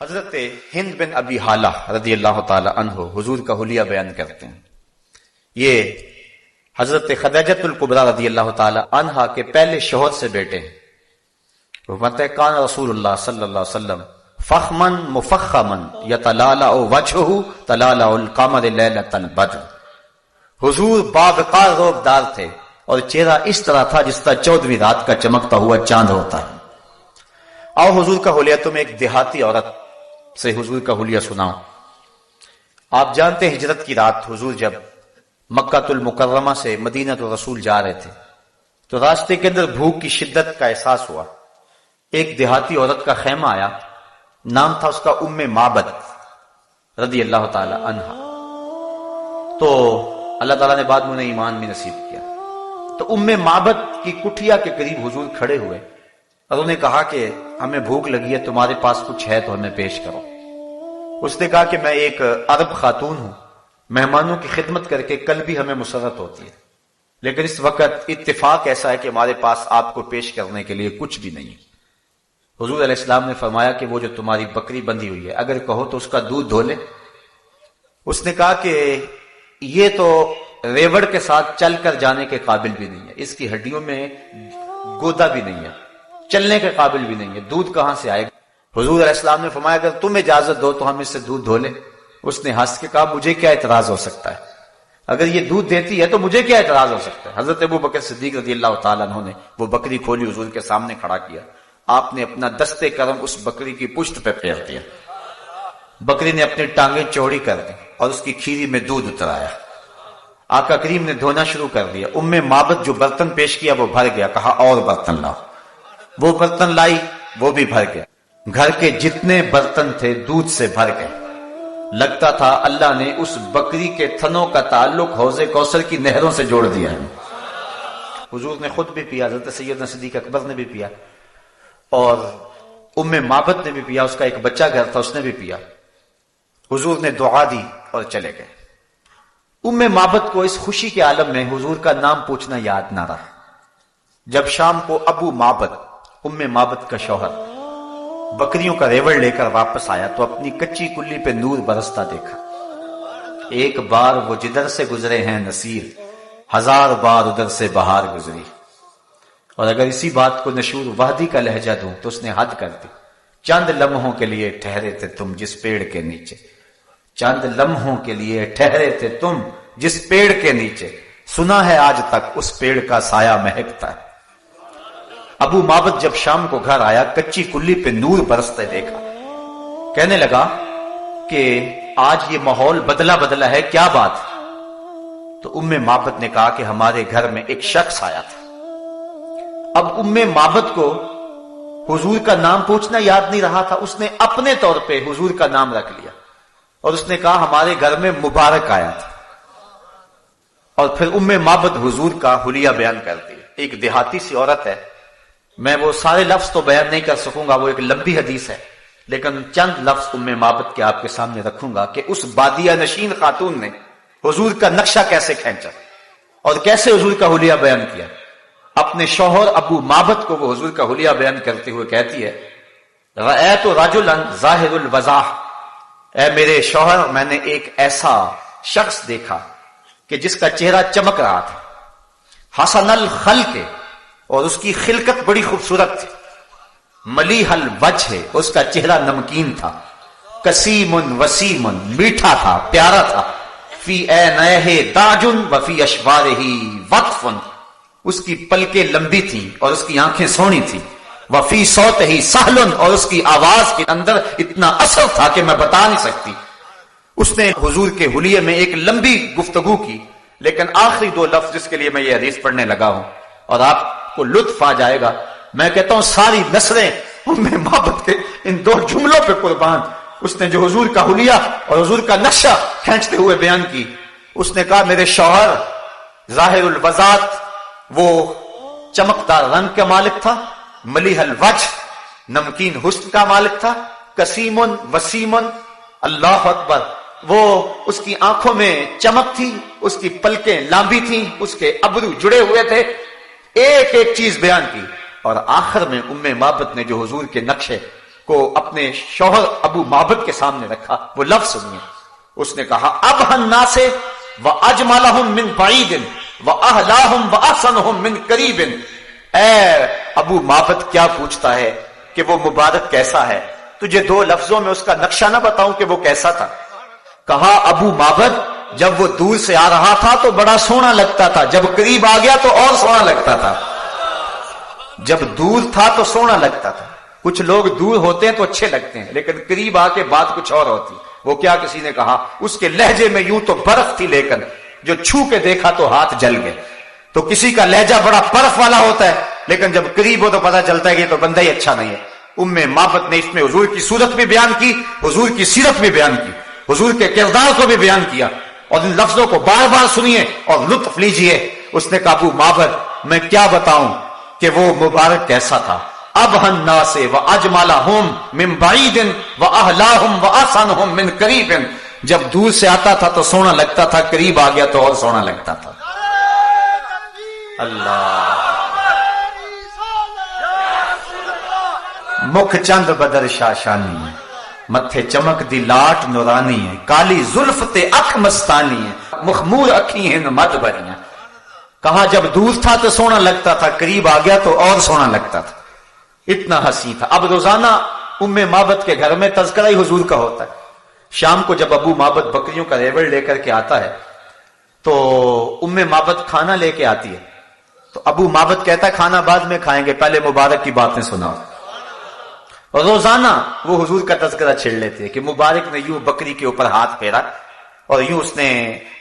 حضرت ہند بن ابی حالہ رضی اللہ تعالی عنہ حضور کا حلیہ بیان کرتے ہیں. یہ حضرت خدیجۃ الکبریٰ رضی اللہ تعالی عنہا کے پہلے شوہر سے بیٹے ہیں. وہ فرماتے ہیں کان رسول اللہ صلی اللہ علیہ وسلم فخمن مفخمن یتلالع وجہہ تلالع القمر لیلۃ البدر. حضور باوقار روبدار تھے اور چہرہ اس طرح تھا جس طرح 14ویں رات کا چمکتا ہوا چاند ہوتا ہے. آؤ حضور کا حلیہ تمہیں ایک دیہاتی عورت سے حضور کا حلیہ سناؤں. آپ جانتے ہیں ہجرت کی رات حضور جب مکہ المکرمہ سے مدینہ رسول جا رہے تھے تو راستے کے اندر بھوک کی شدت کا احساس ہوا. ایک دیہاتی عورت کا خیمہ آیا، نام تھا اس کا ام معبد رضی اللہ تعالی عنہا. تو اللہ تعالیٰ نے بعد میں انہیں ایمان بھی نصیب کیا. تو ام معبد کی کٹھیا کے قریب حضور کھڑے ہوئے اور انہیں کہا کہ ہمیں بھوک لگی ہے، تمہارے پاس کچھ ہے تو ہمیں پیش کرو. اس نے کہا کہ میں ایک عرب خاتون ہوں، مہمانوں کی خدمت کر کے کل بھی ہمیں مسرت ہوتی ہے، لیکن اس وقت اتفاق ایسا ہے کہ ہمارے پاس آپ کو پیش کرنے کے لیے کچھ بھی نہیں. حضور علیہ السلام نے فرمایا کہ وہ جو تمہاری بکری بندھی ہوئی ہے اگر کہو تو اس کا دودھ دھو لے. اس نے کہا کہ یہ تو ریوڑ کے ساتھ چل کر جانے کے قابل بھی نہیں ہے، اس کی ہڈیوں میں گودا بھی نہیں ہے، چلنے کے قابل بھی نہیں ہے، دودھ کہاں سے آئے گا. حضور علیہ السلام نے فرمایا اگر تم اجازت دو تو ہم اس سے دودھ دھو لیں. اس نے ہنس کے کہا مجھے کیا اعتراض ہو سکتا ہے، اگر یہ دودھ دیتی ہے تو مجھے کیا اعتراض ہو سکتا ہے. حضرت ابو بکر صدیق رضی اللہ تعالیٰ عنہ نے وہ بکری کھولی، حضور کے سامنے کھڑا کیا. آپ نے اپنا دستے کرم اس بکری کی پشت پہ پھیر دیا. بکری نے اپنی ٹانگیں چوڑی کر دی اور اس کی کھیری میں دودھ اترایا. آقا کریم نے دھونا شروع کر دیا. ام معبد جو برتن پیش کیا وہ بھر گیا. کہا اور برتن لاؤ. وہ برتن لائی، وہ بھی بھر گیا. گھر کے جتنے برتن تھے دودھ سے بھر گئے. لگتا تھا اللہ نے اس بکری کے تھنوں کا تعلق حوض کوثر کی نہروں سے جوڑ دیا ہے. حضور نے خود بھی پیا، حضرت سیدنا صدیق اکبر نے بھی پیا اور ام معبد نے بھی پیا. اس کا ایک بچہ گھر تھا، اس نے بھی پیا. حضور نے دعا دی اور چلے گئے. ام معبد کو اس خوشی کے عالم میں حضور کا نام پوچھنا یاد نہ رہا. جب شام کو ابو معبد ام معبد کا شوہر بکریوں کا ریوڑ لے کر واپس آیا تو اپنی کچی کلی پہ نور برستا دیکھا. ایک بار وہ جدھر سے گزرے ہیں نصیر، 1000 بار ادھر سے بہار گزری. اور اگر اسی بات کو نشور وحدی کا لہجہ دوں تو اس نے حد کر دی. چند لمحوں کے لیے ٹھہرے تھے تم جس پیڑ کے نیچے، چند لمحوں کے لیے ٹھہرے تھے تم جس پیڑ کے نیچے، سنا ہے آج تک اس پیڑ کا سایہ مہکتا ہے. ابو معبد جب شام کو گھر آیا کچی کلی پہ نور برستے دیکھا. کہنے لگا کہ آج یہ ماحول بدلا ہے، کیا بات؟ تو ام معبد نے کہا کہ ہمارے گھر میں ایک شخص آیا تھا. اب ام معبد کو حضور کا نام پوچھنا یاد نہیں رہا تھا. اس نے اپنے طور پہ حضور کا نام رکھ لیا اور اس نے کہا ہمارے گھر میں مبارک آیا تھا. اور پھر ام معبد حضور کا حلیہ بیان کرتی ہے. ایک دیہاتی سی عورت ہے، میں وہ سارے لفظ تو بیان نہیں کر سکوں گا، وہ ایک لمبی حدیث ہے، لیکن چند لفظ ام معبد کے آپ کے سامنے رکھوں گا کہ اس بادیہ نشین خاتون نے حضور کا نقشہ کیسے کھینچا اور کیسے حضور کا حلیہ بیان کیا. اپنے شوہر ابو معبد کو وہ حضور کا حلیہ بیان کرتے ہوئے کہتی ہے رأیت رجلا ظاہر الوضاح، اے میرے شوہر میں نے ایک ایسا شخص دیکھا کہ جس کا چہرہ چمک رہا تھا. حسن الخلق، اور اس کی خلقت بڑی خوبصورت تھی. ملیح الوجہ، اس کا چہرہ نمکین تھا. کسیم وسیم، میٹھا تھا، پیارا تھا. فی عینیہ تاج وفی اشفارہ وقف، اس کی پلکیں لمبی تھی اور اس کی آنکھیں سونی تھی. وفی صوتہ سہل، اور اس کی آواز کے اندر اتنا اثر تھا کہ میں بتا نہیں سکتی. اس نے حضور کے حلیے میں ایک لمبی گفتگو کی، لیکن آخری 2 لفظ جس کے لیے میں یہ حدیث پڑھنے لگا ہوں اور آپ کو لطف آ جائے گا، میں کہتا ہوں ساری نسلیں ام معبد کے ان 2 جملوں پہ قربان. اس نے جو حضور کا حلیہ اور حضور کا نقشہ کھینچتے ہوئے بیان کی، اس نے کہا میرے شوہر ظاہر الوضاحت، وہ چمکدار رنگ کا مالک تھا. ملیح الوجہ، نمکین حسن کا مالک تھا. کسیم وسیم، اللہ اکبر، وہ اس کی آنکھوں میں چمک تھی، اس کی پلکیں لامبی تھیں، اس کے ابرو جڑے ہوئے تھے. ایک ایک چیز بیان کی اور آخر میں ام معبد نے جو حضور کے نقشے کو اپنے شوہر ابو معبد کے سامنے رکھا. وہ لفظ سنیے. اس نے کہا ابہ الناس واجملہم من بعید واہلاہم واحسنہم من قریب. اے ابو معبد کیا پوچھتا ہے کہ وہ مبارک کیسا ہے؟ تجھے دو لفظوں میں اس کا نقشہ نہ بتاؤں کہ وہ کیسا تھا؟ کہا ابو معبد جب وہ دور سے آ رہا تھا تو بڑا سونا لگتا تھا، جب قریب آ گیا تو اور سونا لگتا تھا. جب دور تھا تو سونا لگتا تھا. کچھ لوگ دور ہوتے ہیں تو اچھے لگتے ہیں لیکن قریب آ کے بات کچھ اور ہوتی. وہ کیا؟ کسی نے کہا اس کے لہجے میں یوں تو برف تھی لیکن جو چھو کے دیکھا تو ہاتھ جل گئے. تو کسی کا لہجہ بڑا برف والا ہوتا ہے لیکن جب قریب ہو تو پتا چلتا ہے کہ یہ تو بندہ ہی اچھا نہیں ہے. معبد نے اس میں حضور کی صورت بھی بیان کی، حضور کی سیرت بھی بیان کی، حضور کے کردار کو بھی بیان کیا. اور ان لفظوں کو بار بار سنیے اور لطف لیجئے. اس نے کہا ابو معبد میں کیا بتاؤں کہ وہ مبارک کیسا تھا. ابہ الناس واجملہم من بعید واہلاہم واحسنہم من قریب. جب دور سے آتا تھا تو سونا لگتا تھا، قریب آ گیا تو اور سونا لگتا تھا. اللہ. مکھ چند بدر شاشانی ہے، متھے چمک دی لاٹ نورانی ہے، کالی زلف تے اکھ مستانی ہے، مخمور اکھی ہیں مد بریاں. کہا جب دور تھا تو سونا لگتا تھا، قریب آ گیا تو اور سونا لگتا تھا. اتنا حسین تھا. اب روزانہ معبد کے گھر میں تذکرہ ہی حضور کا ہوتا ہے. شام کو جب ابو معبد بکریوں کا ریوڑ لے کر کے آتا ہے تو معبد کھانا لے کے آتی ہے. تو ابو معبد کہتا ہے کھانا بعد میں کھائیں گے، پہلے مبارک کی باتیں سناؤ. اور روزانہ وہ حضور کا تذکرہ چھیڑ لیتے ہیں کہ مبارک نے یوں بکری کے اوپر ہاتھ پھیرا اور یوں اس نے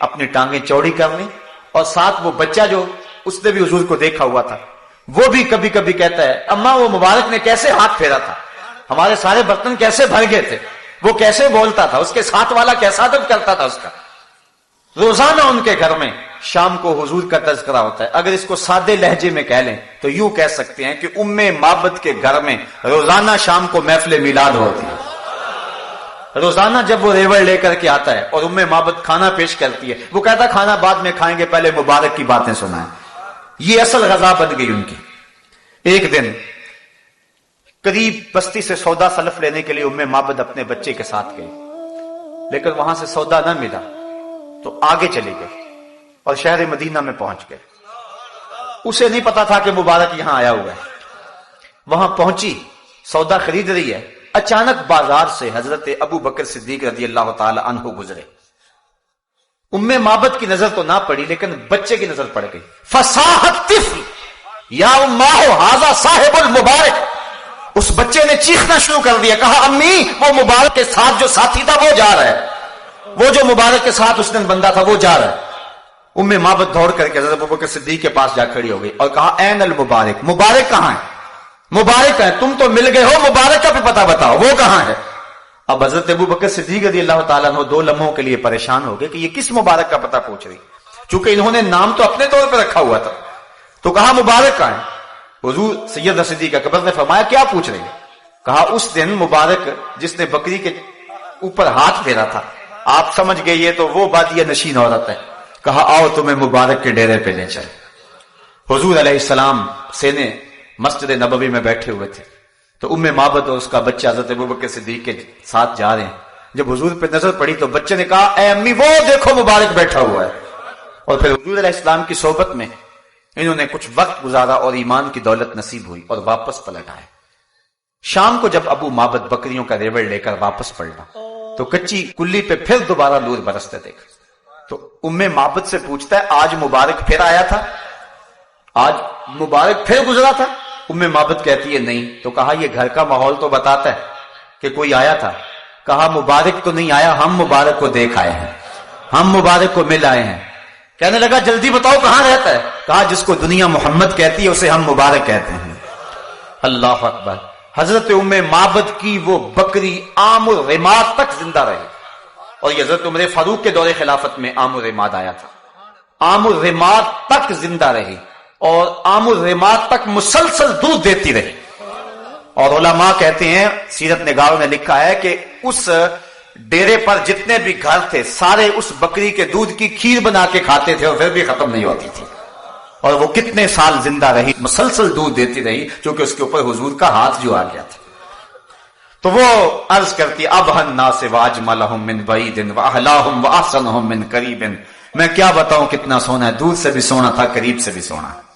اپنی ٹانگیں چوڑی کر لی. اور ساتھ وہ بچہ جو اس نے بھی حضور کو دیکھا ہوا تھا وہ بھی کبھی کبھی کہتا ہے اماں وہ مبارک نے کیسے ہاتھ پھیرا تھا، ہمارے سارے برتن کیسے بھر گئے تھے، وہ کیسے بولتا تھا، اس کے ساتھ والا کیسا ادب کرتا تھا اس کا. روزانہ ان کے گھر میں شام کو حضور کا تذکرہ ہوتا ہے. اگر اس کو سادے لہجے میں کہہ لیں تو یوں کہہ سکتے ہیں کہ معبد کے گھر میں روزانہ شام کو محفل میلاد ہوتی ہے. روزانہ جب وہ ریوڑ لے کر کے آتا ہے اور معبد کھانا پیش کرتی ہے، وہ کہتا کھانا بعد میں کھائیں گے، پہلے مبارک کی باتیں سنائیں. یہ اصل غذا بن گئی ان کی. ایک دن قریب بستی سے سودا سلف لینے کے لیے معبد اپنے بچے کے ساتھ گئی لیکن وہاں سے سودا نہ ملا تو آگے چلی گئی اور شہر مدینہ میں پہنچ گئے. اسے نہیں پتا تھا کہ مبارک یہاں آیا ہوا ہے. وہاں پہنچی، سودا خرید رہی ہے. اچانک بازار سے حضرت ابو بکر صدیق رضی اللہ تعالی عنہ گزرے. معبد کی نظر تو نہ پڑی لیکن بچے کی نظر پڑ گئی. فصاحت طفل یا اماہ ھذا صاحب المبارک. اس بچے نے چیخنا شروع کر دیا، کہا امی وہ مبارک کے ساتھ جو ساتھی تھا وہ جا رہا ہے، وہ جو مبارک کے ساتھ اس دن بندہ تھا وہ جا رہا ہے. معبد دوڑ کر کے حضرت ابو بکر صدیق کے پاس جا کھڑی ہو گئی اور کہا این المبارک، مبارک کہاں ہے؟ مبارک ہے، تم تو مل گئے ہو، مبارک کا بھی پتہ بتاؤ وہ کہاں ہے؟ اب حضرت ابو بکر صدیق رضی اللہ تعالیٰ عنہ 2 لمحوں کے لیے پریشان ہو گئے کہ یہ کس مبارک کا پتہ پوچھ رہی. چونکہ انہوں نے نام تو اپنے طور پہ رکھا ہوا تھا تو کہا مبارک کہاں ہے؟ حضور سیدنا صدیق اکبر نے فرمایا کیا پوچھ رہی ہے؟ کہا اس دن مبارک جس نے بکری کے اوپر ہاتھ پھیرا تھا، آپ سمجھ گئے یہ تو وہ بادیہ نشین عورت ہے. کہا آؤ تمہیں مبارک کے ڈیرے پہ لے چلے. حضور علیہ السلام سینے مسجد نبوی میں بیٹھے ہوئے تھے تو معبد اور اس کا بچہ حضرت ابوبکر صدیق کے ساتھ جا رہے ہیں. جب حضور پہ نظر پڑی تو بچے نے کہا اے امی وہ دیکھو مبارک بیٹھا ہوا ہے. اور پھر حضور علیہ السلام کی صحبت میں انہوں نے کچھ وقت گزارا اور ایمان کی دولت نصیب ہوئی اور واپس پلٹ آئے. شام کو جب ابو معبد بکریوں کا ریوڑ لے کر واپس پلٹا تو کچی کلی پہ پھر دوبارہ نور برستے دیکھا. تو معبد سے پوچھتا ہے آج مبارک پھر آیا تھا، آج مبارک پھر گزرا تھا؟ معبد کہتی ہے نہیں. تو کہا یہ گھر کا ماحول تو بتاتا ہے کہ کوئی آیا تھا. کہا مبارک تو نہیں آیا، ہم مبارک کو دیکھ آئے ہیں، ہم مبارک کو مل آئے ہیں. کہنے لگا جلدی بتاؤ کہاں رہتا ہے؟ کہا جس کو دنیا محمد کہتی ہے اسے ہم مبارک کہتے ہیں. اللہ اکبر. حضرت معبد کی وہ بکری عام الرماد تک زندہ رہی اور یہ حضرت عمر فاروق کے دور خلافت میں عام الرماد آیا تھا. عام الرماد تک زندہ رہی اور عام الرماد تک مسلسل دودھ دیتی رہی. اور علماء کہتے ہیں، سیرت نگاروں نے لکھا ہے کہ اس ڈیرے پر جتنے بھی گھر تھے سارے اس بکری کے دودھ کی کھیر بنا کے کھاتے تھے اور پھر بھی ختم نہیں ہوتی تھی. اور وہ کتنے سال زندہ رہی، مسلسل دودھ دیتی رہی، کیونکہ اس کے اوپر حضور کا ہاتھ جو آ گیا تھا. تو وہ عرض کرتی ابہن ناس واجملہم من بعید واحلاہم واحسنہم من قریب، میں کیا بتاؤں کتنا سونا ہے، دور سے بھی سونا تھا، قریب سے بھی سونا ہے۔